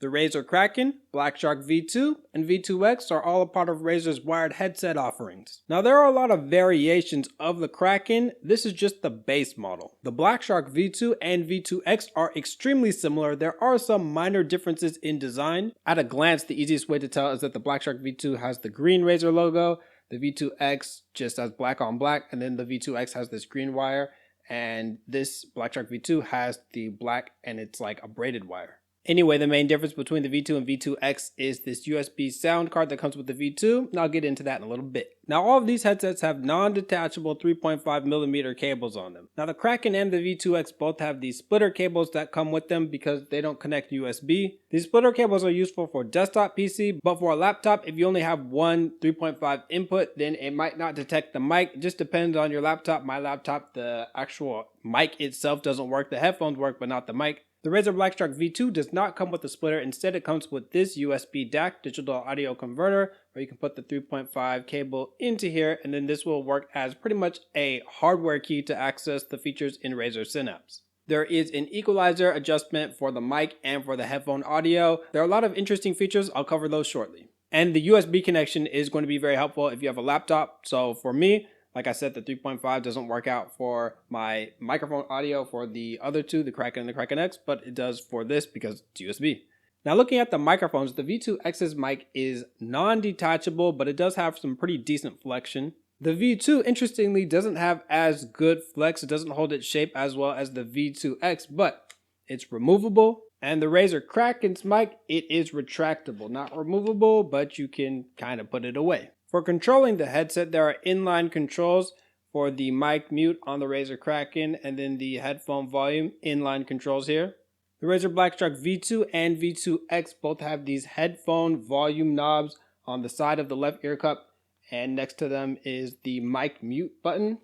The Razer Kraken, BlackShark V2, and V2X are all a part of Razer's wired headset offerings. Now there are a lot of variations of the Kraken, this is just the base model. The BlackShark V2 and V2X are extremely similar, there are some minor differences in design. At a glance, the easiest way to tell is that the BlackShark V2 has the green Razer logo, the V2X just has black on black, and then the V2X has this green wire, and this BlackShark V2 has the black and it's like a braided wire. Anyway, the main difference between the V2 and V2X is this USB sound card that comes with the V2, and I'll get into that in a little bit. Now all of these headsets have non-detachable 3.5mm cables on them. Now the Kraken and the V2X both have these splitter cables that come with them because they don't connect USB. These splitter cables are useful for desktop PC, but for a laptop, if you only have one 3.5 input, then it might not detect the mic. It just depends on your laptop. My laptop, the actual mic itself doesn't work. The headphones work, but not the mic. The Razer BlackShark V2 does not come with a splitter, instead it comes with this USB DAC, digital audio converter, where you can put the 3.5 cable into here, and then this will work as pretty much a hardware key to access the features in Razer Synapse. There is an equalizer adjustment for the mic and for the headphone audio. There are a lot of interesting features, I'll cover those shortly. And the USB connection is going to be very helpful if you have a laptop. So for me, like I said, the 3.5 doesn't work out for my microphone audio for the other two, the Kraken and the Kraken X, but it does for this because it's USB. Now looking at the microphones, the V2X's mic is non-detachable, but it does have some pretty decent flexion. The V2, interestingly, doesn't have as good flex. It doesn't hold its shape as well as the V2X, but it's removable. And the Razer Kraken's mic, it is retractable. Not removable, but you can kind of put it away. For controlling the headset, there are inline controls for the mic mute on the Razer Kraken and then the headphone volume inline controls here. The Razer BlackShark V2 and V2X both have these headphone volume knobs on the side of the left ear cup, and next to them is the mic mute button,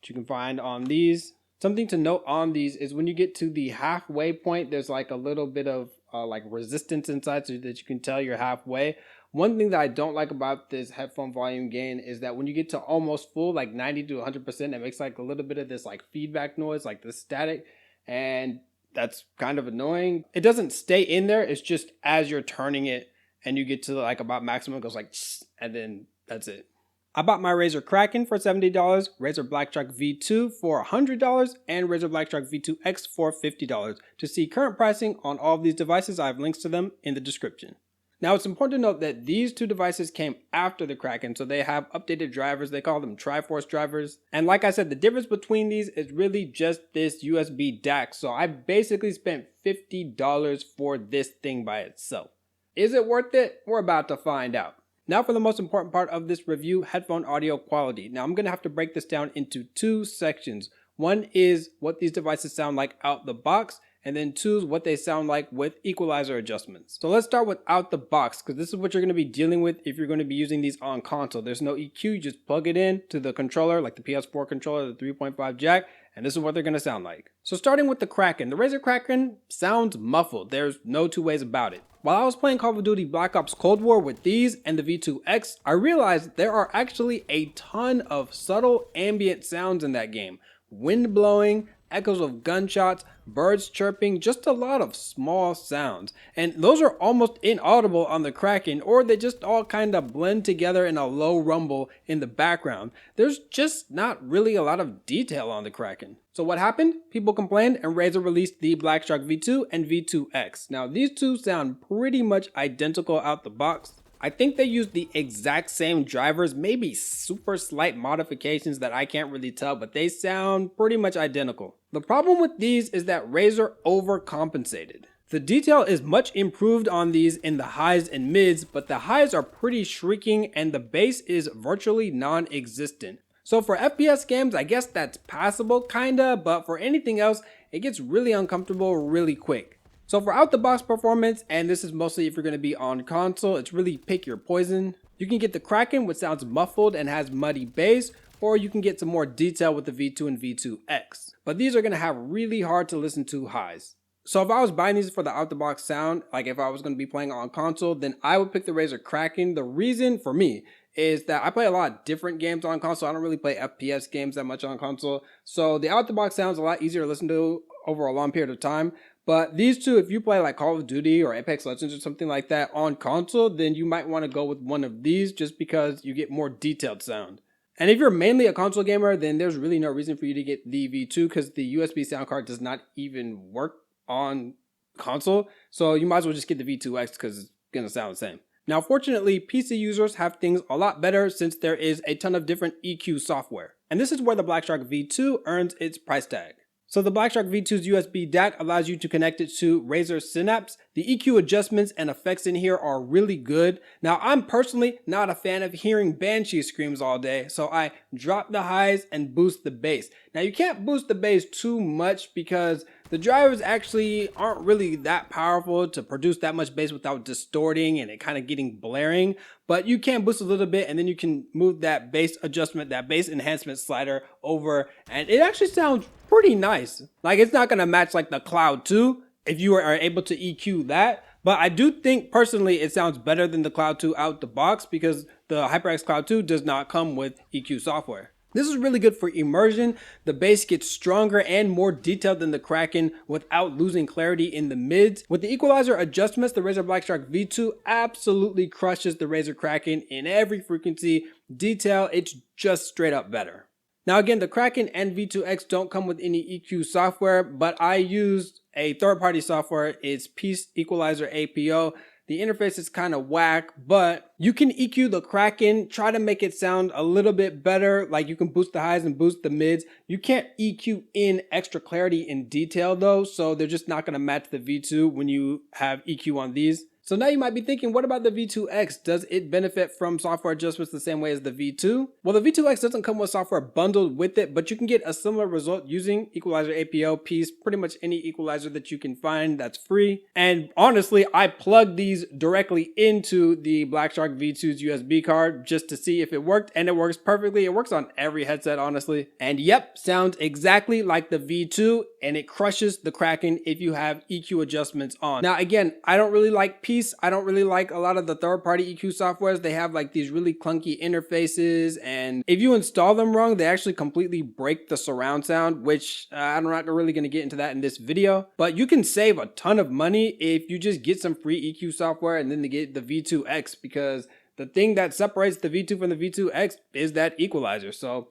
which you can find on these. Something to note on these is when you get to the halfway point, there's like a little bit of like resistance inside so that you can tell you're halfway. One thing that I don't like about this headphone volume gain is that when you get to almost full, like 90 to 100%, it makes like a little bit of this like feedback noise, like the static, and that's kind of annoying. It doesn't stay in there, it's just as you're turning it and you get to like about maximum, it goes like, and then that's it. I bought my Razer Kraken for $70, Razer BlackShark V2 for $100, and Razer BlackShark V2X for $50. To see current pricing on all of these devices, I have links to them in the description. Now it's important to note that these two devices came after the Kraken, so they have updated drivers. They call them Triforce drivers. And like I said, the difference between these is really just this USB DAC. So I basically spent $50 for this thing by itself. Is it worth it? We're about to find out. Now for the most important part of this review, headphone audio quality. Now I'm going to have to break this down into two sections. One is what these devices sound like out the box, and then two is what they sound like with equalizer adjustments. So let's start with out the box, because this is what you're going to be dealing with if you're going to be using these on console. There's no EQ, you just plug it in to the controller, like the PS4 controller, the 3.5 jack, and this is what they're going to sound like. So starting with the Kraken, the Razer Kraken sounds muffled. There's no two ways about it. While I was playing Call of Duty Black Ops Cold War with these and the V2X, I realized there are actually a ton of subtle ambient sounds in that game. Wind blowing, echoes of gunshots, birds chirping, just a lot of small sounds. And those are almost inaudible on the Kraken, or they just all kind of blend together in a low rumble in the background. There's just not really a lot of detail on the Kraken. So what happened? People complained and Razer released the BlackShark V2 and V2X. Now these two sound pretty much identical out the box. I think they used the exact same drivers, maybe super slight modifications that I can't really tell, but they sound pretty much identical. The problem with these is that Razer overcompensated. The detail is much improved on these in the highs and mids, but the highs are pretty shrieking and the bass is virtually non-existent. So for FPS games, I guess that's passable kinda, but for anything else, it gets really uncomfortable really quick. So for out the box performance, and this is mostly if you're going to be on console, it's really pick your poison. You can get the Kraken, which sounds muffled and has muddy bass, or you can get some more detail with the V2 and V2X. But these are going to have really hard to listen to highs. So if I was buying these for the out the box sound, like if I was going to be playing on console, then I would pick the Razer Kraken. The reason for me is that I play a lot of different games on console. I don't really play FPS games that much on console. So the out the box sounds a lot easier to listen to over a long period of time. But these two, if you play like Call of Duty or Apex Legends or something like that on console, then you might want to go with one of these just because you get more detailed sound. And if you're mainly a console gamer, then there's really no reason for you to get the V2 because the USB sound card does not even work on console. So you might as well just get the V2X because it's going to sound the same. Now, fortunately, PC users have things a lot better since there is a ton of different EQ software. And this is where the BlackShark V2 earns its price tag. So the BlackShark V2's USB DAC allows you to connect it to Razer Synapse. The EQ adjustments and effects in here are really good. Now, I'm personally not a fan of hearing banshee screams all day, so I drop the highs and boost the bass. Now, you can't boost the bass too much because the drivers actually aren't really that powerful to produce that much bass without distorting and it kind of getting blaring. But you can boost a little bit and then you can move that bass adjustment, that bass enhancement slider over, and it actually sounds pretty nice. Like, it's not going to match like the Cloud 2 if you are able to EQ that. But I do think personally it sounds better than the Cloud 2 out the box because the HyperX Cloud 2 does not come with EQ software. This is really good for immersion. The bass gets stronger and more detailed than the Kraken without losing clarity in the mids. With the equalizer adjustments, the Razer BlackShark V2 absolutely crushes the Razer Kraken in every frequency detail. It's just straight up better. Now again, the Kraken and V2X don't come with any EQ software, but I used a third-party software. It's Peace Equalizer APO. The interface is kind of whack, but you can EQ the Kraken, try to make it sound a little bit better. Like, you can boost the highs and boost the mids. You can't EQ in extra clarity in detail though, so they're just not going to match the V2 when you have EQ on these. So now you might be thinking, what about the V2X? Does it benefit from software adjustments the same way as the V2? Well, the V2X doesn't come with software bundled with it, but you can get a similar result using Equalizer APO, Peace, pretty much any equalizer that you can find that's free. And honestly, I plugged these directly into the BlackShark V2's USB card just to see if it worked, and it works perfectly. It works on every headset, honestly. And yep, sounds exactly like the V2, and it crushes the Kraken if you have EQ adjustments on. Now again, I don't really like Peace. I don't really like a lot of the third-party EQ softwares. They have like these really clunky interfaces, and if you install them wrong, they actually completely break the surround sound, which I'm not really going to get into that in this video. But you can save a ton of money if you just get some free EQ software and then to get the V2X, because the thing that separates the V2 from the V2X is that equalizer. So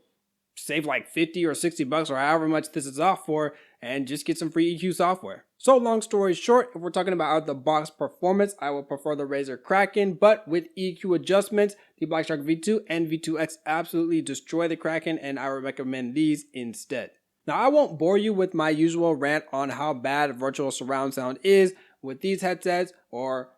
save like 50 or 60 bucks or however much this is off for and just get some free EQ software. So long story short, if we're talking about out the box performance, I would prefer the Razer Kraken, but with EQ adjustments, the BlackShark V2 and V2X absolutely destroy the Kraken, and I would recommend these instead. Now, I won't bore you with my usual rant on how bad virtual surround sound is with these headsets or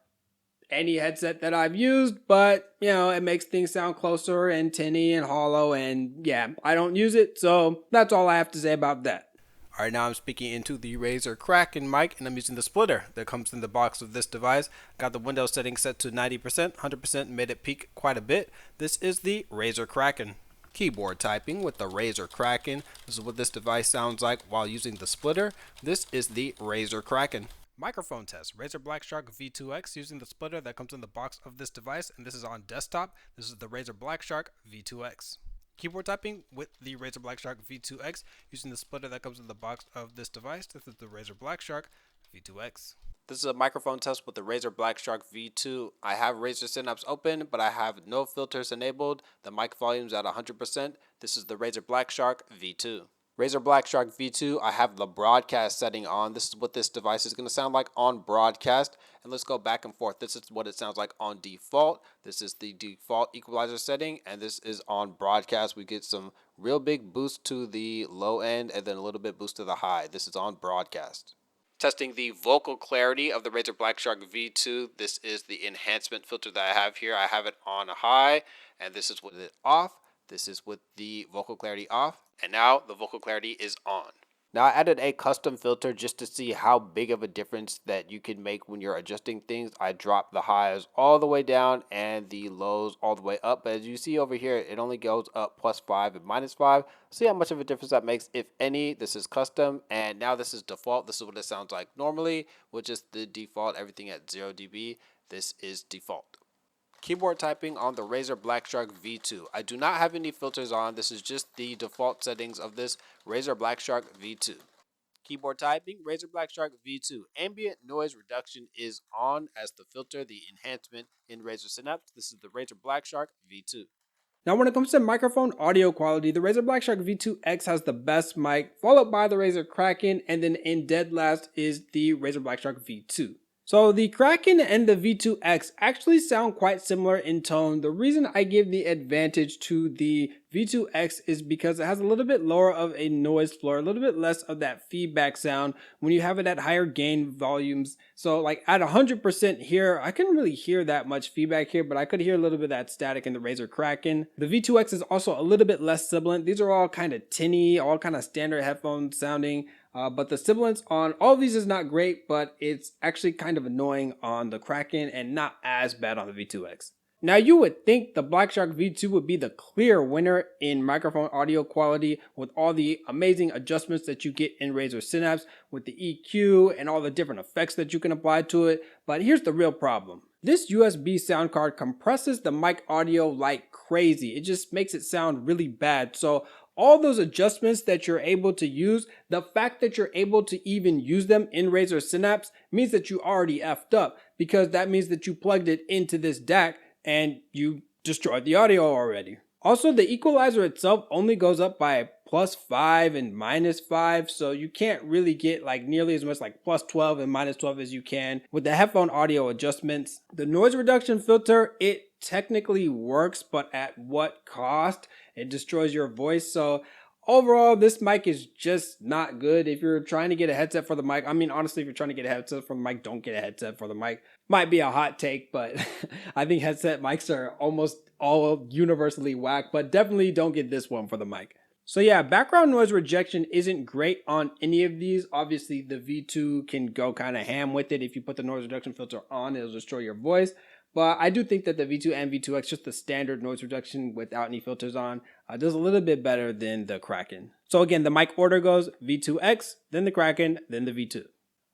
any headset that I've used, but you know, it makes things sound closer and tinny and hollow, and yeah, I don't use it, so that's all I have to say about that. Alright, now I'm speaking into the Razer Kraken mic, and I'm using the splitter that comes in the box of this device. Got the Windows setting set to 90%, 100% made it peak quite a bit. This is the Razer Kraken. Keyboard typing with the Razer Kraken. This is what this device sounds like while using the splitter. This is the Razer Kraken. Microphone test, Razer BlackShark V2X using the splitter that comes in the box of this device, and this is on desktop. This is the Razer BlackShark V2X. Keyboard typing with the Razer BlackShark V2X using the splitter that comes in the box of this device. This is the Razer BlackShark V2X. This is a microphone test with the Razer BlackShark V2. I have Razer Synapse open, but I have no filters enabled. The mic volume's at 100%. This is the Razer BlackShark V2. Razer BlackShark V2, I have the broadcast setting on. This is what this device is going to sound like on broadcast. And let's go back and forth. This is what it sounds like on default. This is the default equalizer setting, and this is on broadcast. We get some real big boost to the low end and then a little bit boost to the high. This is on broadcast. Testing the vocal clarity of the Razer BlackShark V2. This is the enhancement filter that I have here. I have it on high, and this is with it off. This is with the vocal clarity off, and now the vocal clarity is on. Now I added a custom filter just to see how big of a difference that you can make when you're adjusting things. I dropped the highs all the way down and the lows all the way up. But as you see over here, it only goes up +5 and -5. See how much of a difference that makes, if any. This is custom, and now this is default. This is what it sounds like normally, which is the default, everything at 0 dB. This is default. Keyboard typing on the Razer BlackShark V2. I do not have any filters on. This is just the default settings of this Razer BlackShark V2. Keyboard typing, Razer BlackShark V2. Ambient noise reduction is on as the filter, the enhancement in Razer Synapse. This is the Razer BlackShark V2. Now when it comes to microphone audio quality, the Razer BlackShark V2X has the best mic, followed by the Razer Kraken, and then in dead last is the Razer BlackShark V2. So the Kraken and the V2X actually sound quite similar in tone. The reason I give the advantage to the V2X is because it has a little bit lower of a noise floor, a little bit less of that feedback sound when you have it at higher gain volumes. So like at 100% here, I couldn't really hear that much feedback here, but I could hear a little bit of that static in the Razer Kraken. The V2X is also a little bit less sibilant. These are all kind of tinny, all kind of standard headphone sounding. But the sibilance on all of these is not great, but it's actually kind of annoying on the Kraken and not as bad on the V2X. Now you would think the BlackShark V2 would be the clear winner in microphone audio quality with all the amazing adjustments that you get in Razer Synapse with the EQ and all the different effects that you can apply to it. But here's the real problem. This USB sound card compresses the mic audio like crazy. It just makes it sound really bad. So all those adjustments that you're able to use, the fact that you're able to even use them in Razer Synapse means that you already effed up, because that means that you plugged it into this DAC and you destroyed the audio already. Also, the equalizer itself only goes up by +5 and -5, so you can't really get like nearly as much like +12 and -12 as you can with the headphone audio adjustments. The noise reduction filter, it technically works, but at what cost? It destroys your voice. So overall, this mic is just not good. If you're trying to get a headset for the mic, I mean, honestly, if you're trying to get a headset for the mic, don't get a headset for the mic. Might be a hot take, but I think headset mics are almost all universally whack, but definitely don't get this one for the mic. So yeah, background noise rejection isn't great on any of these. Obviously, the V2 can go kind of ham with it. If you put the noise reduction filter on, it'll destroy your voice. But I do think that the V2 and V2X, just the standard noise reduction without any filters on, does a little bit better than the Kraken. So again, the mic order goes V2X, then the Kraken, then the V2.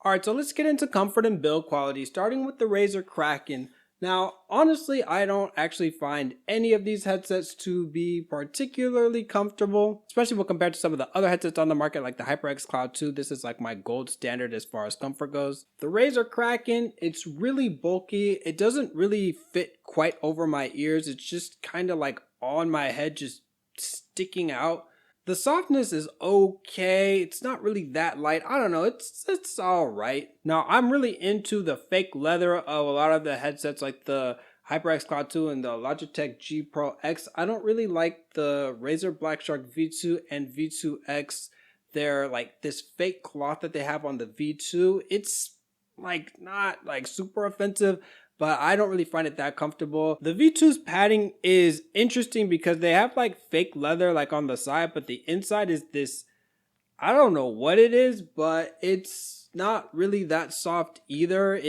Alright, so let's get into comfort and build quality, starting with the Razer Kraken. Now, honestly, I don't actually find any of these headsets to be particularly comfortable, especially when compared to some of the other headsets on the market like the HyperX Cloud 2. This is like my gold standard as far as comfort goes. The Razer Kraken, it's really bulky. It doesn't really fit quite over my ears. It's just kind of like on my head, just sticking out. The softness is okay. It's not really that light. I don't know. It's all right. Now, I'm really into the fake leather of a lot of the headsets like the HyperX Cloud 2 and the Logitech G Pro X. I don't really like the Razer BlackShark V2 and V2X. They're like this fake cloth that they have on the V2. It's like not like super offensive, but I don't really find it that comfortable. The V2's padding is interesting because they have like fake leather like on the side, but the inside is this, I don't know what it is, but it's not really that soft either.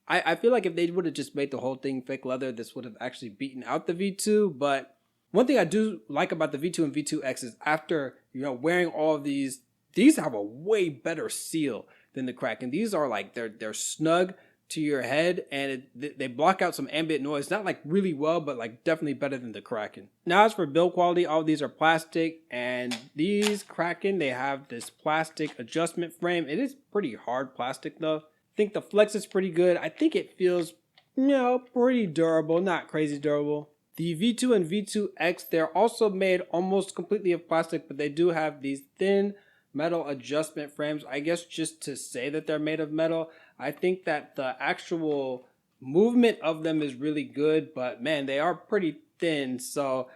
I feel like if they would have just made the whole thing fake leather, this would have actually beaten out the V2. But one thing I do like about the V2 and V2X is after, wearing all of these have a way better seal than the Kraken. These are like, they're snug to your head, and they block out some ambient noise, not like really well, but like definitely better than the Kraken. Now as for build quality, all of these are plastic, and these Kraken, they have this plastic adjustment frame. It is pretty hard plastic though. I think the flex is pretty good. I think it feels, pretty durable, not crazy durable. The V2 and V2X, they're also made almost completely of plastic, but they do have these thin metal adjustment frames. I guess just to say that they're made of metal. I think that the actual movement of them is really good, but man, they are pretty thin. So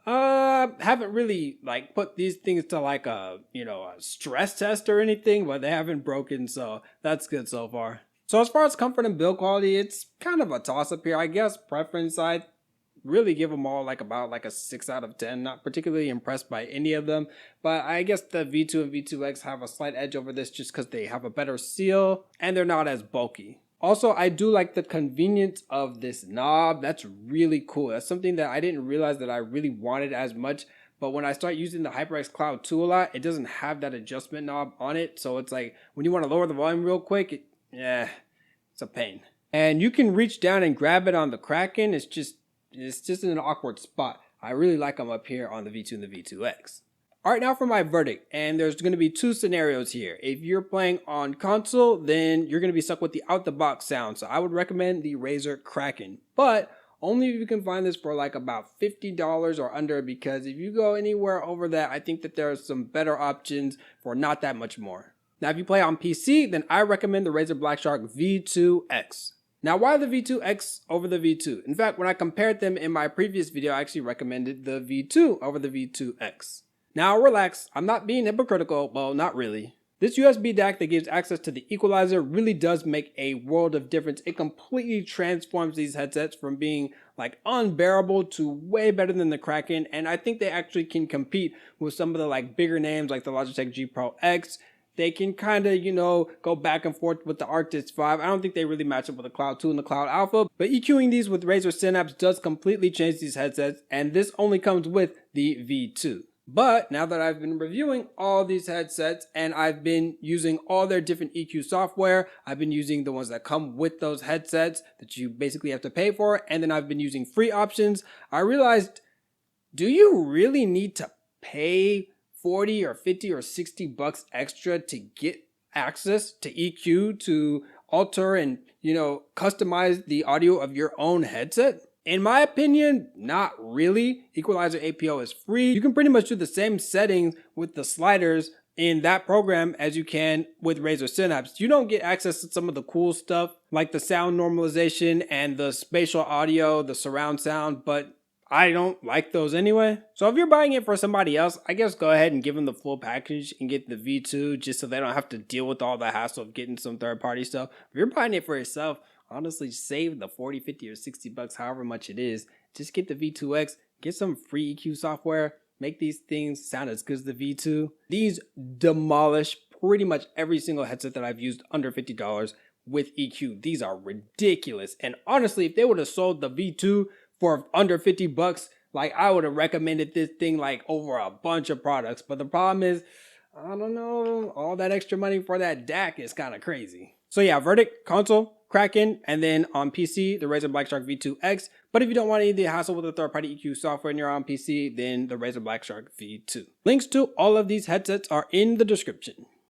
haven't really like put these things to like a stress test or anything, but they haven't broken, so that's good so far. So as far as comfort and build quality, it's kind of a toss up here. I guess preference side, really give them all about a 6 out of 10. Not particularly impressed by any of them, but I guess the V2 and V2X have a slight edge over this just because they have a better seal and they're not as bulky. Also, I do like the convenience of this knob. That's really cool. That's something that I didn't realize that I really wanted as much, but when I start using the HyperX Cloud 2 a lot, it doesn't have that adjustment knob on it. So it's like when you want to lower the volume real quick, it's a pain. And you can reach down and grab it on the Kraken. It's just in an awkward spot. I really like them up here on the V2 and the V2X. Alright, now for my verdict, and there's going to be two scenarios here. If you're playing on console, then you're going to be stuck with the out-the-box sound, so I would recommend the Razer Kraken, but only if you can find this for like about $50 or under, because if you go anywhere over that, I think that there are some better options for not that much more. Now, if you play on PC, then I recommend the Razer BlackShark V2X. Now, why the V2X over the V2? In fact, when I compared them in my previous video, I actually recommended the V2 over the V2X. Now relax, I'm not being hypocritical, well not really. This USB DAC that gives access to the Equalizer really does make a world of difference. It completely transforms these headsets from being like unbearable to way better than the Kraken, and I think they actually can compete with some of the like bigger names like the Logitech G Pro X. They can kind of, go back and forth with the Arctis 5. I don't think they really match up with the Cloud 2 and the Cloud Alpha, but EQing these with Razer Synapse does completely change these headsets, and this only comes with the V2. But now that I've been reviewing all these headsets and I've been using all their different EQ software, I've been using the ones that come with those headsets that you basically have to pay for, and then I've been using free options, I realized, do you really need to pay 40 or 50 or 60 bucks extra to get access to EQ, to alter and, customize the audio of your own headset? In my opinion, not really. Equalizer APO is free. You can pretty much do the same settings with the sliders in that program as you can with Razer Synapse. You don't get access to some of the cool stuff like the sound normalization and the spatial audio, the surround sound, but I don't like those anyway. So if you're buying it for somebody else, I guess go ahead and give them the full package and get the V2 just so they don't have to deal with all the hassle of getting some third-party stuff. If you're buying it for yourself, honestly, save the 40, 50, or 60 bucks, however much it is. Just get the V2X, get some free EQ software, make these things sound as good as the V2. These demolish pretty much every single headset that I've used under $50 with EQ. These are ridiculous. And honestly, if they would have sold the V2 for under 50 bucks, like I would have recommended this thing like over a bunch of products. But the problem is, I don't know, all that extra money for that DAC is kind of crazy. So yeah, verdict, console, Kraken, and then on PC, the Razer BlackShark V2X. But if you don't want any of the hassle with the third-party EQ software and you're on PC, then the Razer BlackShark V2. Links to all of these headsets are in the description.